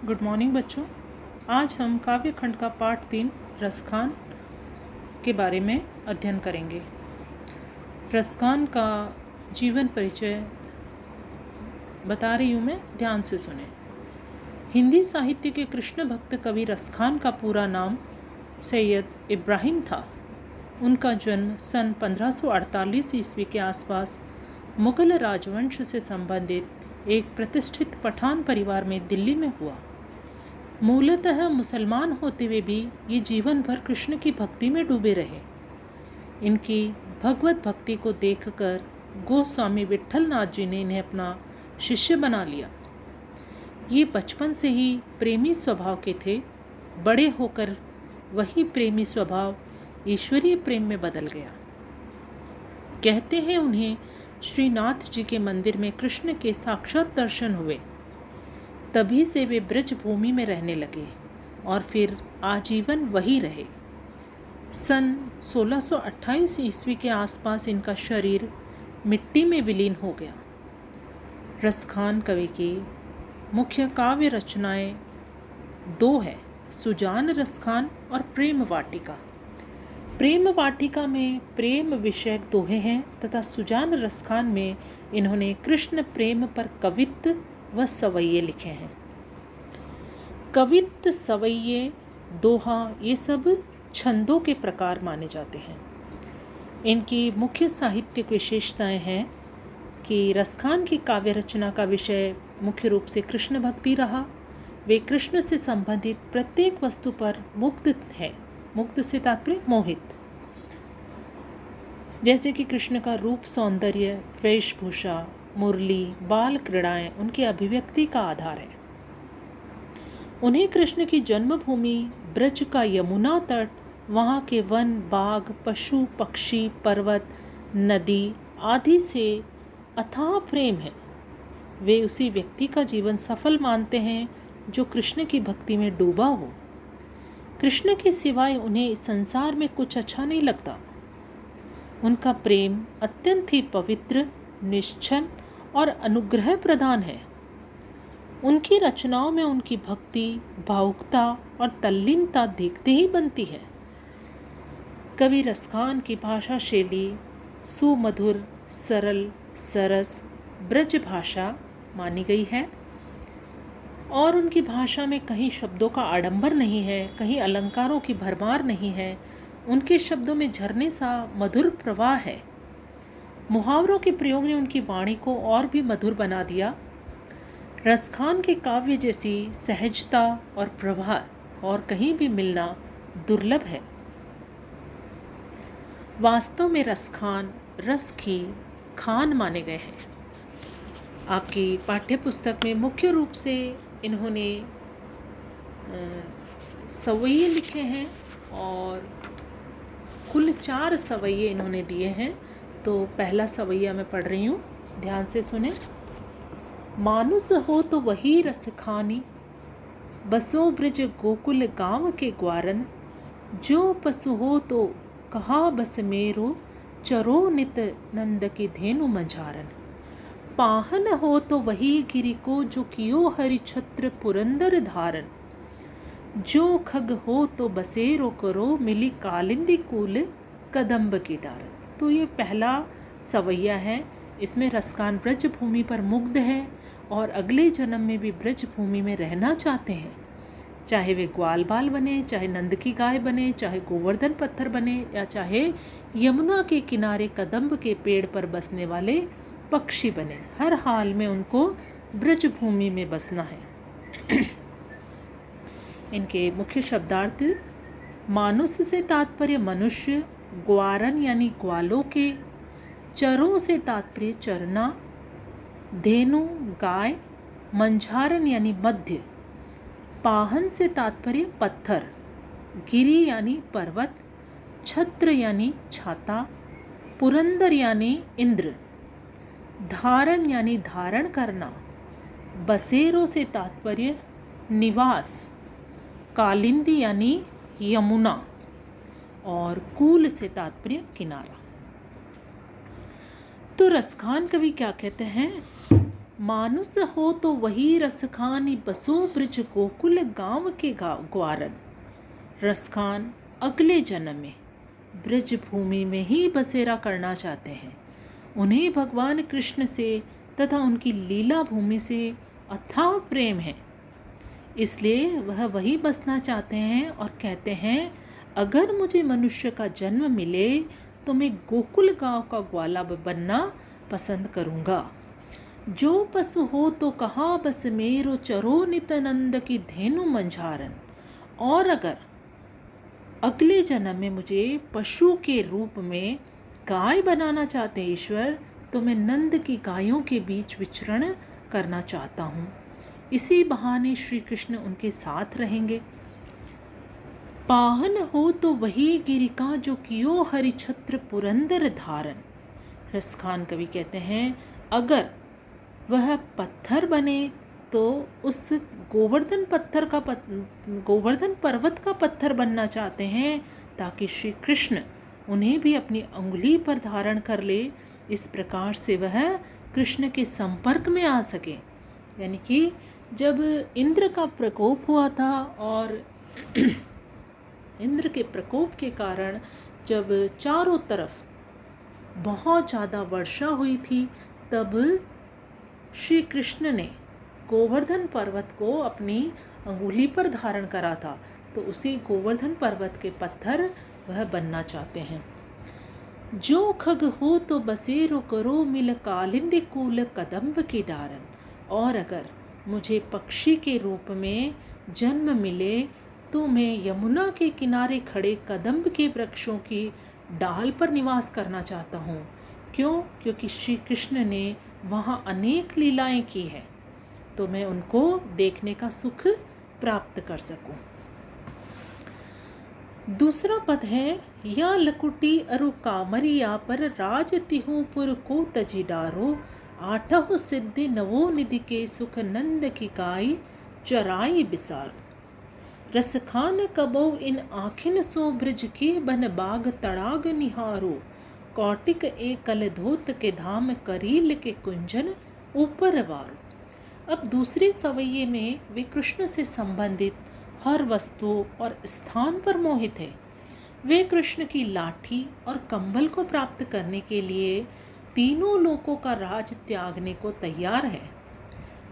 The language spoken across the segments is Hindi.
गुड मॉर्निंग बच्चों। आज हम काव्य खंड का पाठ 3 रसखान के बारे में अध्ययन करेंगे। रसखान का जीवन परिचय बता रही हूँ मैं, ध्यान से सुने। हिंदी साहित्य के कृष्ण भक्त कवि रसखान का पूरा नाम सैयद इब्राहिम था। उनका जन्म सन 1548 ईस्वी के आसपास मुगल राजवंश से संबंधित एक प्रतिष्ठित पठान परिवार में दिल्ली में हुआ। मूलतः मुसलमान होते हुए भी ये जीवन भर कृष्ण की भक्ति में डूबे रहे। इनकी भगवत भक्ति को देखकर गोस्वामी विट्ठल नाथ जी ने इन्हें अपना शिष्य बना लिया। ये बचपन से ही प्रेमी स्वभाव के थे। बड़े होकर वही प्रेमी स्वभाव ईश्वरीय प्रेम में बदल गया। कहते हैं उन्हें श्रीनाथ जी के मंदिर में कृष्ण के साक्षात दर्शन हुए। तभी से वे ब्रज भूमि में रहने लगे और फिर आजीवन वही रहे। सन 1628 ईस्वी के आसपास इनका शरीर मिट्टी में विलीन हो गया। रसखान कवि की मुख्य काव्य रचनाएं 2 हैं, सुजान रसखान और प्रेम वाटिका। प्रेम वाटिका में प्रेम विषयक दोहे हैं तथा सुजान रसखान में इन्होंने कृष्ण प्रेम पर कवित्त व सवैये लिखे हैं। कवित्त, सवैये, दोहा ये सब छंदों के प्रकार माने जाते हैं। इनकी मुख्य साहित्यिक विशेषताएं हैं कि रसखान की काव्य रचना का विषय मुख्य रूप से कृष्ण भक्ति रहा। वे कृष्ण से संबंधित प्रत्येक वस्तु पर मुग्ध है। मुग्ध से तात्पर्य मोहित। जैसे कि कृष्ण का रूप, सौंदर्य, वेशभूषा, मुरली, बाल क्रीड़ाएं उनकी अभिव्यक्ति का आधार है। उन्हें कृष्ण की जन्मभूमि ब्रज का यमुना तट, वहाँ के वन, बाग, पशु, पक्षी, पर्वत, नदी आदि से अथाह प्रेम है। वे उसी व्यक्ति का जीवन सफल मानते हैं जो कृष्ण की भक्ति में डूबा हो। कृष्ण के सिवाय उन्हें इस संसार में कुछ अच्छा नहीं लगता। उनका प्रेम अत्यंत ही पवित्र, निश्चल और अनुग्रह प्रदान है। उनकी रचनाओं में उनकी भक्ति, भावुकता और तल्लीनता देखते ही बनती है। कवि रसखान की भाषा शैली सुमधुर, सरल, सरस, ब्रज भाषा मानी गई है और उनकी भाषा में कहीं शब्दों का आडंबर नहीं है, कहीं अलंकारों की भरमार नहीं है। उनके शब्दों में झरने सा मधुर प्रवाह है। मुहावरों के प्रयोग ने उनकी वाणी को और भी मधुर बना दिया। रसखान के काव्य जैसी सहजता और प्रवाह और कहीं भी मिलना दुर्लभ है। वास्तव में रसखान रस की खान माने गए हैं। आपकी पाठ्य पुस्तक में मुख्य रूप से इन्होंने सवैये लिखे हैं और कुल 4 सवैये इन्होंने दिए हैं। तो पहला सवैया मैं पढ़ रही हूँ, ध्यान से सुने। मानुस हो तो वही रस खानी, बसो ब्रज गोकुल गाँव के ग्वारन। जो पशु हो तो कहा बस मेरो, चरो नित नंद की धेनु मंझारन। पाहन हो तो वही गिरि को, जो कियो हरि छत्र पुरंदर धारन। जो खग हो तो बसेरो करो, मिली कालिंदी कूल कदम्ब की डारन। तो ये पहला सवैया है। इसमें रसखान ब्रज भूमि पर मुग्ध है और अगले जन्म में भी ब्रज भूमि में रहना चाहते हैं। चाहे वे ग्वाल बाल बने, चाहे नंद की गाय बने, चाहे गोवर्धन पत्थर बने या चाहे यमुना के किनारे कदम्ब के पेड़ पर बसने वाले पक्षी बने, हर हाल में उनको ब्रज भूमि में बसना है। इनके मुख्य शब्दार्थ: मानुष से तात्पर्य मनुष्य, ग्वारन यानी ग्वालों के, चरों से तात्पर्य चरना, धेनु गाय, मंझारन यानी मध्य, पाहन से तात्पर्य पत्थर, गिरि यानी पर्वत, छत्र यानी छाता, पुरंदर यानी इंद्र, धारण यानी धारण करना, बसेरो से तात्पर्य निवास, कालिंदी यानी यमुना और कूल से तात्पर्य किनारा। तो रसखान कवि क्या कहते हैं? मानुस हो तो वही रसखान, बसो ब्रज गोकुल गाँव के ग्वारन। रसखान अगले जन्म में ब्रज भूमि में ही बसेरा करना चाहते हैं। उन्हें भगवान कृष्ण से तथा उनकी लीला भूमि से अथाह प्रेम है, इसलिए वह वही बसना चाहते हैं और कहते हैं, अगर मुझे मनुष्य का जन्म मिले तो मैं गोकुल गांव का ग्वाला बनना पसंद करूंगा। जो पशु हो तो कहा बस मेरो, चरो नित्यानंद की धेनु मंझारन। और अगर अगले जन्म में मुझे पशु के रूप में गाय बनाना चाहते हैं ईश्वर, तो मैं नंद की गायों के बीच विचरण करना चाहता हूँ। इसी बहाने श्री कृष्ण उनके साथ रहेंगे। पाहन हो तो वही गिरिका, जो कियो हरिछत्र पुरंदर धारण। रसखान कवि कहते हैं, अगर वह पत्थर बने तो उस गोवर्धन पर्वत का पत्थर बनना चाहते हैं, ताकि श्री कृष्ण उन्हें भी अपनी अंगुली पर धारण कर ले। इस प्रकार से वह कृष्ण के संपर्क में आ सके। यानी कि जब इंद्र का प्रकोप हुआ था और इंद्र के प्रकोप के कारण जब चारों तरफ बहुत ज़्यादा वर्षा हुई थी, तब श्री कृष्ण ने गोवर्धन पर्वत को अपनी अंगुली पर धारण करा था, तो उसी गोवर्धन पर्वत के पत्थर वह बनना चाहते हैं। जो खग हो तो बसेरो करो, मिल कालिंदी कूल कदम्ब की डारन। और अगर मुझे पक्षी के रूप में जन्म मिले तो मैं यमुना के किनारे खड़े कदम्ब के वृक्षों की डाल पर निवास करना चाहता हूँ। क्यों? क्योंकि श्री कृष्ण ने वहाँ अनेक लीलाएं की हैं, तो मैं उनको देखने का सुख प्राप्त कर सकूं। दूसरा पद है, या लकुटी अरु कामरिया पर राज तिहुपुर को तजी डारो। आठह सिद्धि नवो निधि के सुख, नंद की गाय चराई बिसार। रसखान कबो इन आखिन सो ब्रज के, बन बाग तड़ाग निहारो। कौटिक एक कल धोत के धाम, करील के कुंजन ऊपर वारो। अब दूसरे सवैये में वे कृष्ण से संबंधित हर वस्तु और स्थान पर मोहित है। वे कृष्ण की लाठी और कंबल को प्राप्त करने के लिए तीनों लोकों का राज त्यागने को तैयार है।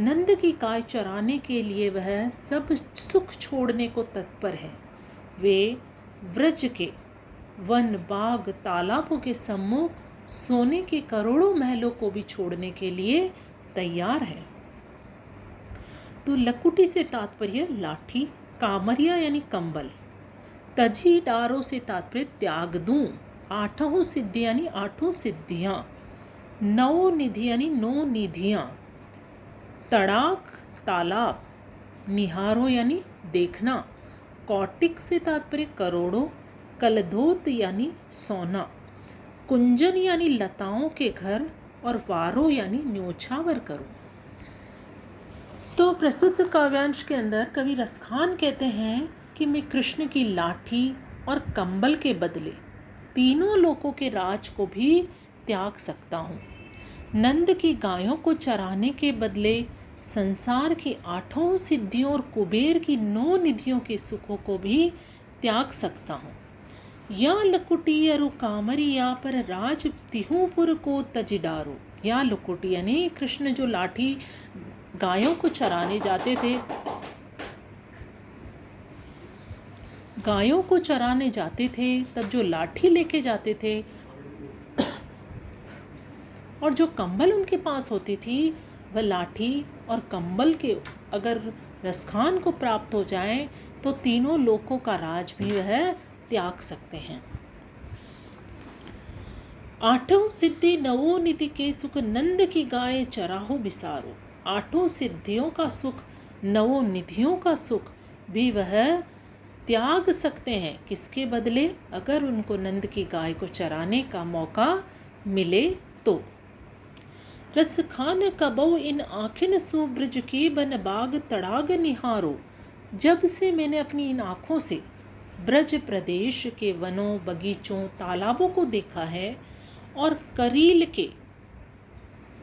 नंद की गाय चराने के लिए वह सब सुख छोड़ने को तत्पर है। वे व्रज के वन, बाग, तालाबों के सम्मुख सोने के करोड़ों महलों को भी छोड़ने के लिए तैयार है। तो लकुटी से तात्पर्य लाठी, कामरिया यानी कंबल, तजी डारो से तात्पर्य त्याग दूं, आठों सिद्धि यानी आठों सिद्धियां, नौ निधि यानी नौ निधियां, तड़ाक तालाब, निहारो यानी देखना, कौटिक से तात्पर्य करोड़ों, कलधोत यानी सोना, कुंजन यानी लताओं के घर, और वारो यानी न्योछावर करो। तो प्रस्तुत काव्यांश के अंदर कवि रसखान कहते हैं कि मैं कृष्ण की लाठी और कंबल के बदले तीनों लोकों के राज को भी त्याग सकता हूँ। नंद की गायों को चराने के बदले संसार की आठों सिद्धियों और कुबेर की 9 निधियों के सुखों को भी त्याग सकता हूँ। या लकुटी अरु कामरिया पर राज तिहुपुर को तजिडारो। या लकुटी यानी कृष्ण जो लाठी गायों को चराने जाते थे, गायों को चराने जाते थे, तब जो लाठी लेके जाते थे और जो कंबल उनके पास होती थी, वह लाठी और कंबल के अगर रसखान को प्राप्त हो जाए तो तीनों लोकों का राज भी वह त्याग सकते हैं। आठों सिद्धि नवो निधि के सुख, नंद की गाय चराहो बिसारो। आठों सिद्धियों का सुख, नवो निधियों का सुख भी वह त्याग सकते हैं। किसके बदले? अगर उनको नंद की गाय को चराने का मौका मिले तो। रसखान कबो इन आँखिन सो ब्रज के, बन बाग तड़ाग निहारो। जब से मैंने अपनी इन आँखों से ब्रज प्रदेश के वनों, बगीचों, तालाबों को देखा है और करील के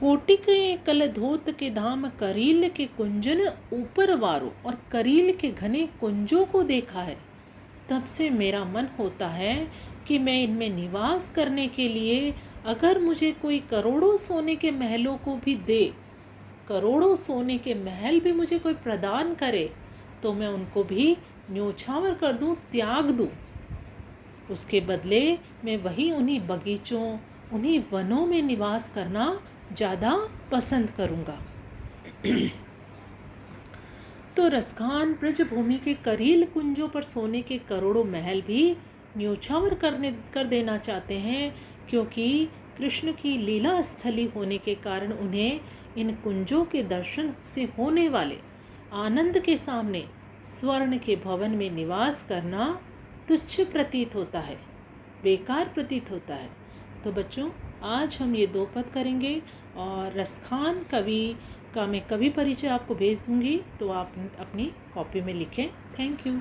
कोटि के कलधोत के धाम करील के कुंजन ऊपर वारो, और करील के घने कुंजों को देखा है। तब से मेरा मन होता है कि मैं इनमें निवास करने के लिए अगर मुझे कोई करोड़ों सोने के महलों को भी दे, करोड़ों सोने के महल भी मुझे कोई प्रदान करे, तो मैं उनको भी न्योछावर कर दूं, त्याग दूं। उसके बदले मैं वही उन्हीं बगीचों, उन्हीं वनों में निवास करना ज़्यादा पसंद करूँगा। तो रसखान ब्रजभूमि के करील कुंजों पर सोने के करोड़ों महल भी न्योछावर कर देना चाहते हैं, क्योंकि कृष्ण की लीला स्थली होने के कारण उन्हें इन कुंजों के दर्शन से होने वाले आनंद के सामने स्वर्ण के भवन में निवास करना तुच्छ प्रतीत होता है, बेकार प्रतीत होता है। तो बच्चों, आज हम ये 2 पद करेंगे, और रसखान कवि का मैं कवि परिचय आपको भेज दूंगी, तो आप अपनी कॉपी में लिखें। Thank you.